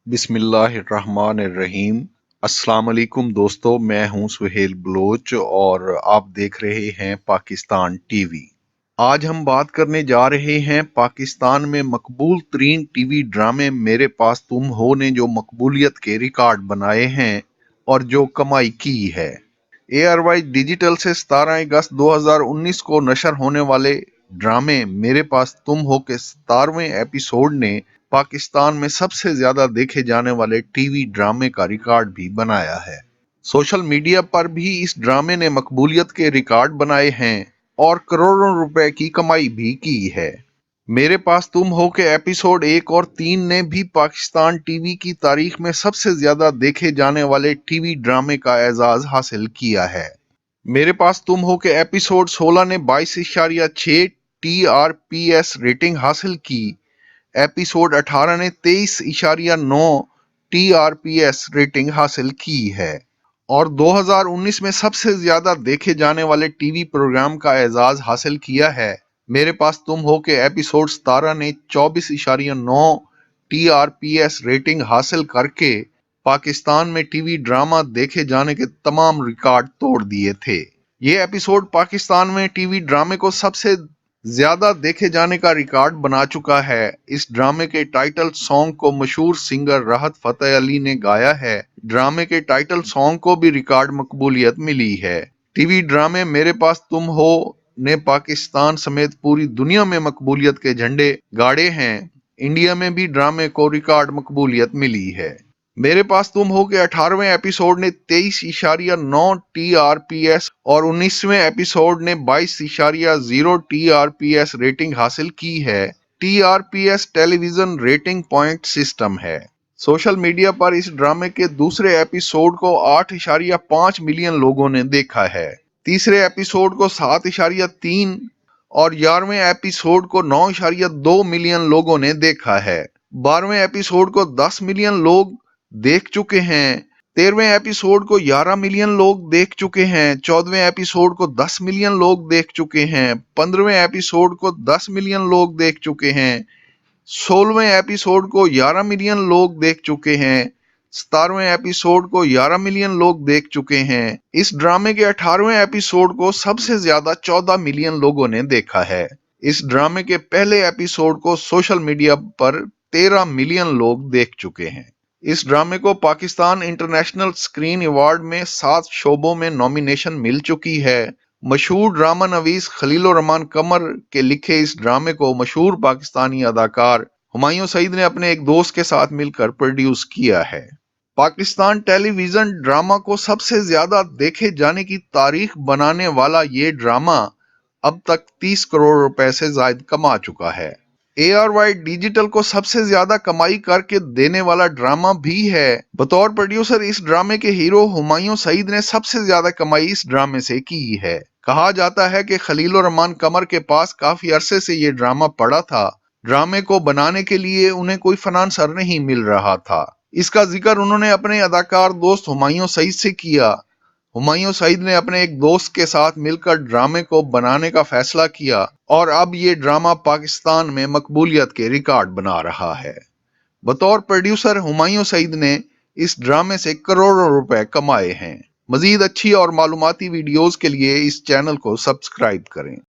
बिस्मिल्लाहिर्रहमानिर्रहीम। अस्सलाम वालेकुम दोस्तों, मैं हूं सुहेल बलोच और आप देख रहे हैं पाकिस्तान टीवी। आज हम बात करने जा रहे हैं पाकिस्तान में मकबूल तरीन टीवी ड्रामे मेरे पास तुम हो ने जो मकबूलियत के रिकॉर्ड बनाए हैं और जो कमाई की है। एआरवाई डिजिटल से 17 अगस्त 2019 को नशर होने वाले ड्रामे मेरे पास तुम हो के 17वें एपिसोड ने पाकिस्तान में सबसे ज्यादा देखे जाने वाले टीवी ड्रामे का रिकॉर्ड भी बनाया है। सोशल मीडिया पर भी इस ड्रामे ने मकबूलियत के रिकॉर्ड बनाए हैं और करोड़ों रुपए की कमाई भी की है। मेरे पास तुम हो के एपिसोड 1 और 3 ने भी पाकिस्तान टीवी की तारीख में सबसे ज्यादा देखे जाने वाले टीवी ड्रामे का एजाज हासिल किया है। मेरे पास तुम हो के एपिसोड 16 ने 22.6 TRPS रेटिंग हासिल की। एपिसोड 18 ने 23.9 TRPS रेटिंग हासिल की है और 2019 में सबसे ज्यादा देखे जाने वाले टीवी प्रोग्राम का एजाज हासिल किया है। मेरे पास तुम हो के एपिसोड 17 ने 24.9 TRPS रेटिंग हासिल करके पाकिस्तान में टीवी ड्रामा देखे जाने के तमाम रिकॉर्ड तोड़ दिए थे। ये एपिसोड पाकिस्तान में टीवी ड्रामे को सबसे ज्यादा देखे जाने का रिकॉर्ड बना चुका है। इस ड्रामे के टाइटल सॉन्ग को मशहूर सिंगर राहत फतेह अली ने गाया है। ड्रामे के टाइटल सॉन्ग को भी रिकॉर्ड मकबूलियत मिली है। टीवी ड्रामे मेरे पास तुम हो ने पाकिस्तान समेत पूरी दुनिया में मकबूलियत के झंडे गाड़े हैं। इंडिया में भी ड्रामे को रिकॉर्ड मकबूलियत मिली है। मेरे पास तुम हो के 18वें एपिसोड ने 23.9 TRPS और 19वें एपिसोड ने 22.0 TRPS रेटिंग हासिल की है। TRPS television rating point system है। सोशल मीडिया पर इस ड्रामे के दूसरे एपिसोड को 8.5 मिलियन लोगों ने देखा है। तीसरे एपिसोड को 7.3 और 11वें एपिसोड को 9.2 मिलियन लोगों ने देखा है। 12वें एपिसोड को 10 मिलियन लोग देख चुके हैं। 13वें एपिसोड को 11 मिलियन लोग देख चुके हैं। 14वें एपिसोड को 10 मिलियन लोग देख चुके हैं। 15वें एपिसोड को 10 मिलियन लोग देख चुके हैं। 16वें एपिसोड को 11 मिलियन लोग देख चुके हैं। 17वें एपिसोड को 11 मिलियन लोग देख चुके हैं। इस ड्रामे के 18वें एपिसोड को सबसे ज्यादा 14 मिलियन लोगों ने देखा है। इस ड्रामे के पहले एपिसोड को सोशल मीडिया पर 13 मिलियन लोग देख चुके हैं। इस ड्रामे को पाकिस्तान इंटरनेशनल स्क्रीन अवार्ड में 7 शोबों में नॉमिनेशन मिल चुकी है। मशहूर ड्रामा नवीस खलीलुर रहमान कमर के लिखे इस ड्रामे को मशहूर पाकिस्तानी अदाकार हुमायूं सईद ने अपने एक दोस्त के साथ मिलकर प्रोड्यूस किया है। पाकिस्तान टेलीविजन ड्रामा को सबसे ज्यादा देखे जाने की तारीख बनाने वाला ये ड्रामा अब तक 30 करोड़ रुपए से ज्यादा कमा चुका है। एआरवाई डिजिटल को सबसे ज्यादा कमाई करके देने वाला ड्रामा भी है। बतौर प्रोड्यूसर इस ड्रामे के हीरो हुमायूं सईद ने सबसे ज्यादा कमाई इस ड्रामे से की है। कहा जाता है कि खलीलुर रहमान कमर के पास काफी अरसे से ये ड्रामा पड़ा था। ड्रामे को बनाने के लिए उन्हें कोई फाइनेंसर नहीं मिल रहा था। इसका जिक्र उन्होंने अपने अदाकार दोस्त हुमायूं सईद से किया। हुमायूं सईद ने अपने एक दोस्त के साथ मिलकर ड्रामे को बनाने का फैसला किया और अब ये ड्रामा पाकिस्तान में मकबूलियत के रिकॉर्ड बना रहा है। बतौर प्रोड्यूसर हुमायूं सईद ने इस ड्रामे से करोड़ों रुपए कमाए हैं। मजीद अच्छी और मालूमाती वीडियोस के लिए इस चैनल को सब्सक्राइब करें।